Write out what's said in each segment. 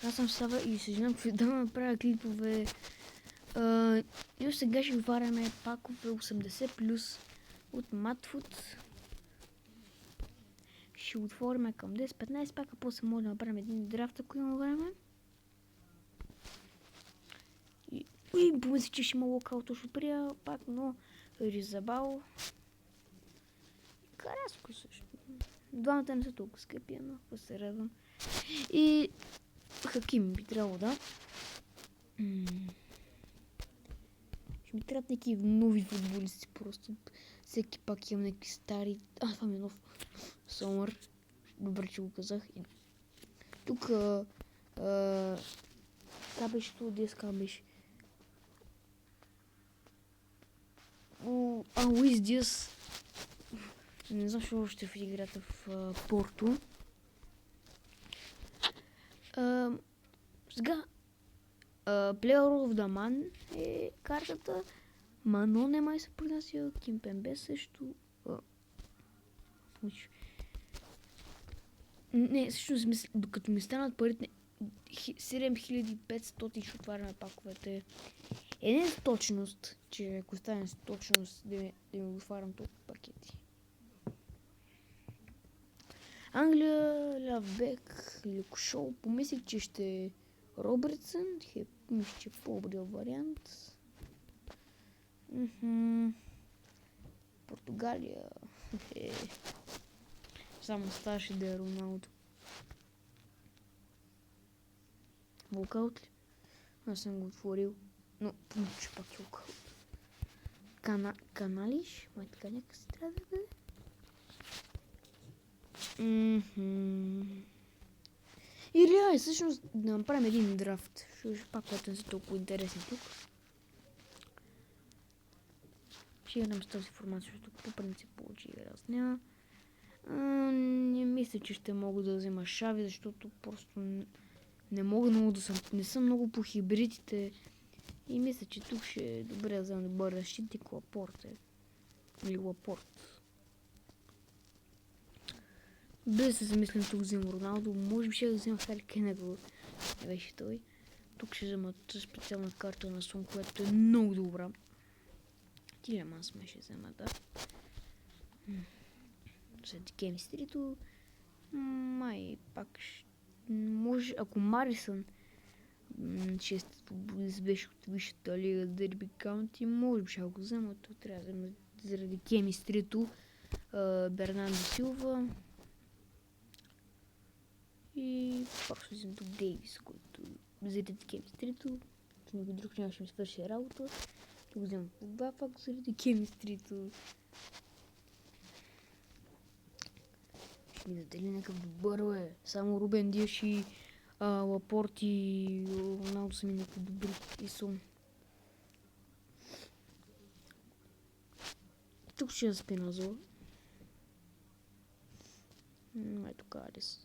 Аз съм Сава и съжалявам, че да направя клипове. И сега ще отваряме пакове 80 плюс от Matfood. Ще отворим към 10-15 пака, после може да направим един драфт, ако има време. И помисля, че ще има локал точно прия пак, но Ризабал. Караско също. Двамата не са толкова скъпи, но се радвам. И Хаким би трябвало, да. Ще ми трябват някакви нови футболисти, просто всеки пак имам някакви стари. Това ми е нов Сомър. Добре, че го казах. Тук това беше това, деска беше. Луис Диас. Не знам, защо още в играта в Порто. Сега Player of the Man е картата. Мано не май се принася. Кимпембе също. Не, всъщност, докато ми станат парите 7500 ще отваряме паковете. Не с точност, че ако стане с точност да ми отварям толкова пакети. Англия, Лавбек, Люкшоу. Помислих, че ще е Робертсън. Мисля, че е по-добрия вариант. Португалия. Само ставаше да е Роналдо. Волкаут ли? Аз съм го отворил. Но помня, че пак е волкаут. Каналиш? Май така някак си трябва да бъде. Или всъщност да направим един драфт. Ще пак когато не са толкова интересни тук. Ще играм с тази информация, защото по принцип получи игра с нея. Не мисля, че ще мога да взема Шави, защото просто не мога много да съм. Не съм много по хибридите. И мисля, че тук ще е добре да взема добър защитник Лапорт. Или Лапорт. Без да се замислям, тук взема Роналдо. Може би ще да взема Хари Кейн, ако не беше той. Тук ще взема специална карта на Сон, която е много добра. Тилеманс ме ще взема, да. След Кемистрито май пак може, ако Марисън чест футболист беше от висшата лига Дерби Каунти, може би ще го взема, то трябва да взема заради Кемистрито Бернардо Силва и просто взема тук Дейвис, който заради Кемистрито, никой друг нямаше ми свърши работа. Тук вземам това пак заради Кемистрито. Ще ми дали някакъв добър, бе. Само Рубен Диаш и Лапорт и Роналдо са ми някакви добри и сум. Тук ще я Спиназола. Ето така, Алисан.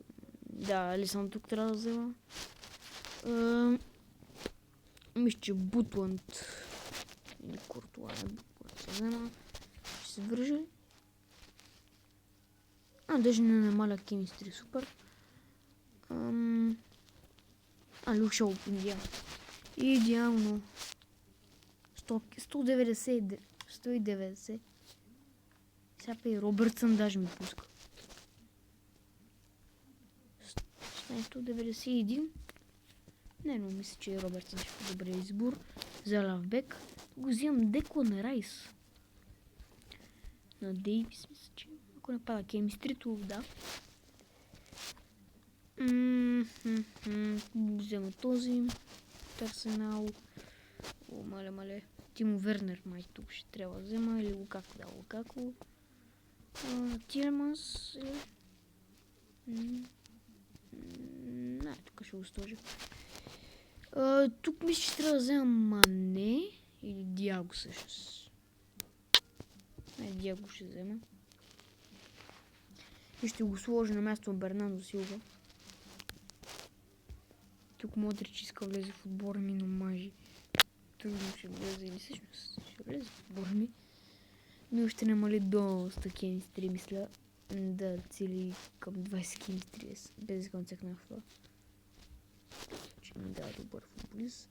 Да, Алисан тук трябва да взема. Мисля, че Бутланд или Куртуа, който се взема. Ще се вържи. Даже не намаля Кемистри, супер. Люкшоу, идеално. Идеално. 190. 190. Сега и Робъртсън даже ми пуска. 191. Не, но мисля, че Робъртсън ще е добре избор. За Лавбек го взимам Деклан Райс. На Дейвис, мисля, че ако не пада Кемистрито, да. Взема този. Арсенал. Мале. Тимо Вернер май тук ще трябва да взема. Или Лукако, да, Лукако. Тилеманс. Не, тук ще го сложа. Тук мисля, че трябва да взема Мане. Или Диаго всъщност. Диаго ще взема. И ще го сложа на място на Бернардо Силва. Тук Модрич иска влезе в отбора ми, но мажи. Трудно ще влезе или всъщност ще влезе в отбора ми. Но ще намали до 100 Кемистри, мисля. Да цели към 20 Кемистри, без да цъкна в това. добър футболист.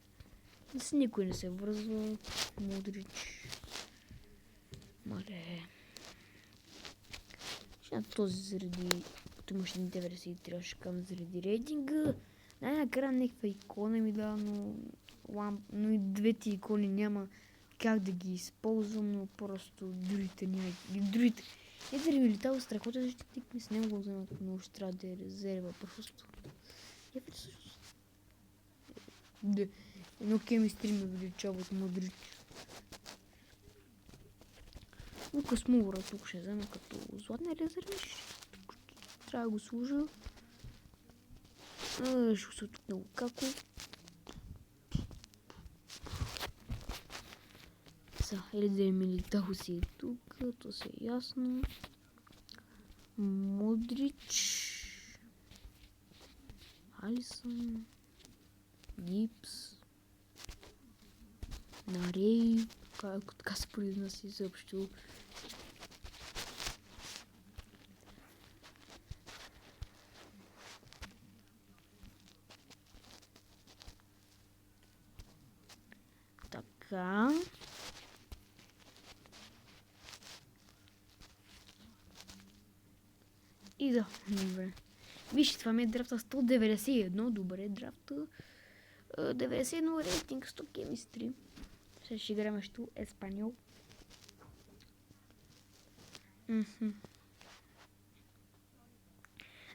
С никой не се връзва. Модрич. Мале. Ще този заради... Като имаше 93, ще кажа заради рейтинга. Най-накрая някаква икона ми дава, но и двете икони няма как да ги използвам, но просто другите няма. Другите... Едър ми летава страхотен защитник, не с него го вземат, но ще трябва да е резерва просто. Я всъщност. Едно кемистри ме величава от Модрич. Лукас Мура тук ще взема като златния резервиш. Трябва да го служа. Ще се тук на Лукако. Елидер Милитао си е тук, то си е ясно. Модрич. Алисън. Гипс. Нарей. Как така се произнася съобщо. Така. И да, добре. Вижте, това ми е драфта 191. Добре, драфта. 91 рейтинг, 100 кемистри. Сега ще играем нещо Еспаньол.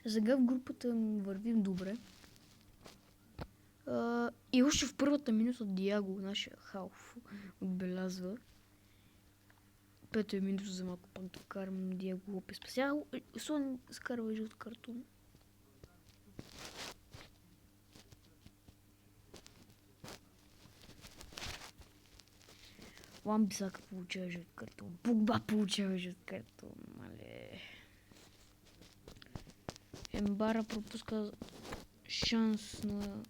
Сега в групата вървим добре. И още в първата минута Диаго, нашия халф, отбелязва. Пето е минута за малко пак да вкарам Диаго Лопес. Спасява, Сон скарва жълт картон. Wan-Bissaka получава жълт картон. Погба получава жълт картон. Мале. Ембара пропуска шанс на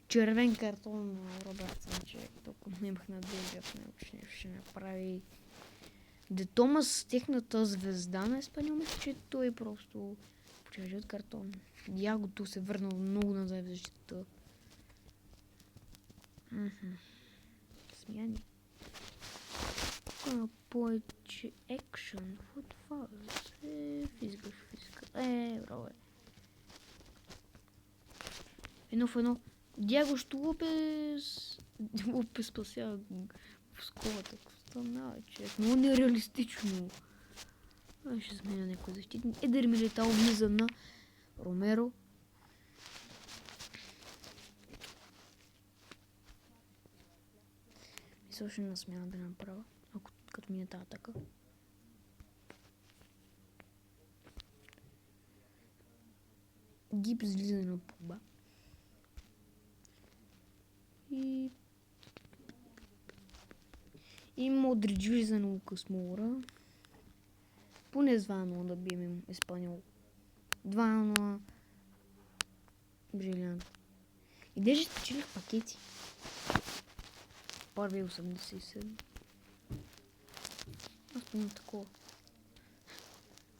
червен картон на Робърт Санче. Толкова не имах надежда в него, че нещо ще направи. Де Томас, техната звезда на Еспаньол, мисля, че той просто получава жълт картон. Диагото се върнал много назад в защитата. Смяни. Повече екшън, футбол, физика. Браво. Едно в едно. Диаго Лопес спасява в скората. Стана, човек. Много нереалистично. Ще сменя някой защитник. Едър Милитао влиза на Ромеро. Мисля, още една смяна да направя. Като мине тази атака. Гипс влиза на Погба. И Модрич влиза на Лукас Мура. Поне с 2-0 да бием Еспаньол. 2-0. Брилянт. И даже спечелих пакети. Първи 87. Аз помня такова.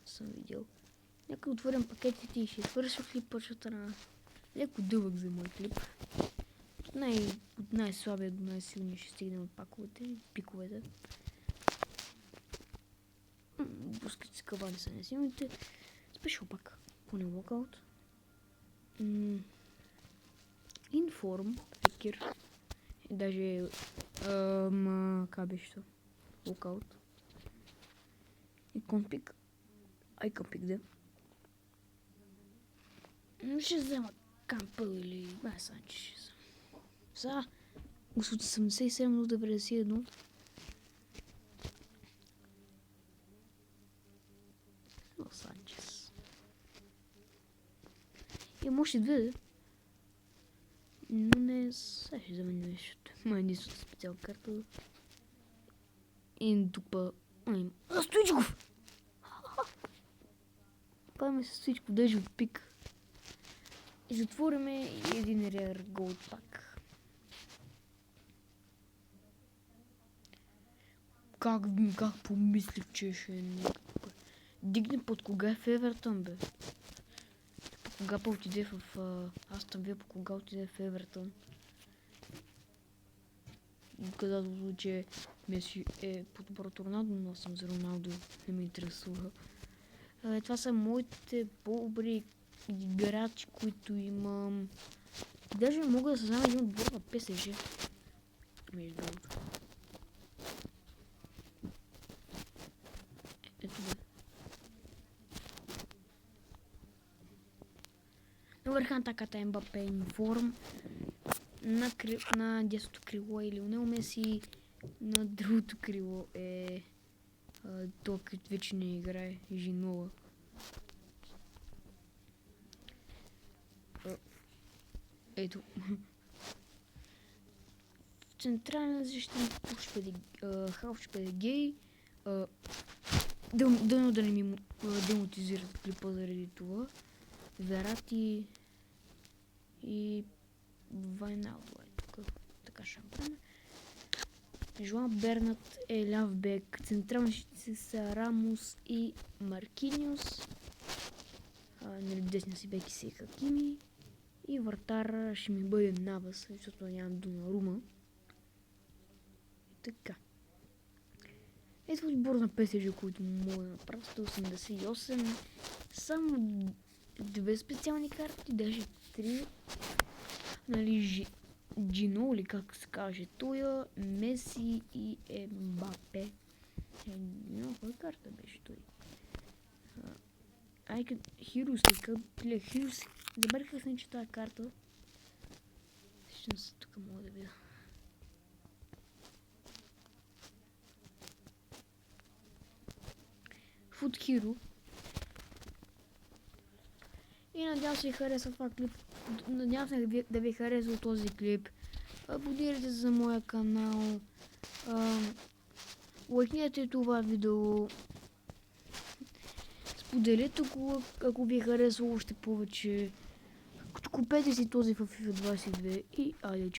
Съм видял. Нека отворим пакетите и ще свършва клипа, защото на леко дълъг за мой клип. От най-слабия до най-силния ще стигнем от пиковете. Буските кабани са несилните. Спешъл пак. Поне локаут. Информ. Фекир. Даже как беше то? Локаут. И конпик. Айкъмпик, да. Ще взема Кампъл или Санчес ще взема. Сега, от 87 до 91. Санчес. Имам още две, но не сега ще взема нещо. Ма единството специал карта. И дупа. Стоичков! Паме се Стоичков, даже от пик. И затвориме и един рер голд пак. Как помислих, че ще е някакъв. Дигне под кога е в Евертън, бе. Гапа отиде в Астън Вила, кога отиде в Евертън. Каза, че Меси е по-добър от Роналдо, но аз съм за Роналдо, не ме интересува. Това са моите по-добри играчи, които имам. Даже не мога да съзнам един отбор на ПСЖ. Между другото. Ето да. На върхната атаката Мбапе информ. На десното крило е Лионел Меси. На другото крило е той, който вече не играе, Жинола. Ето. Централен защитник Халф ще бъде гей. Дано да не ми демотизират клипа заради това. Верати и Вайналдо е тук. Така ще направим. Жоан Бернат е ляв бек. Централни защитници са Рамос и Маркиниус. Десния си бек си Хакими. И вратар ще ми бъде Навас, защото нямам Донарума. Така. Ето отбор на ПСЖ, които мога да направя. 188. Само 2 специални карти, даже 3. Нали, Джино, или как се каже той, Меси и Мбапе. Коя карта беше той? Хирус, Хирус. Забравих как се нарича тази карта. Всъщност тук мога да видя. Foot Hero. И надявам се ви хареса това клип. Надявам се да ви хареса този клип. Абонирайте се за моя канал. Лайкнете това видео. Споделете го, ако ви хареса още повече. Купете си този в FIFA 22 и айде.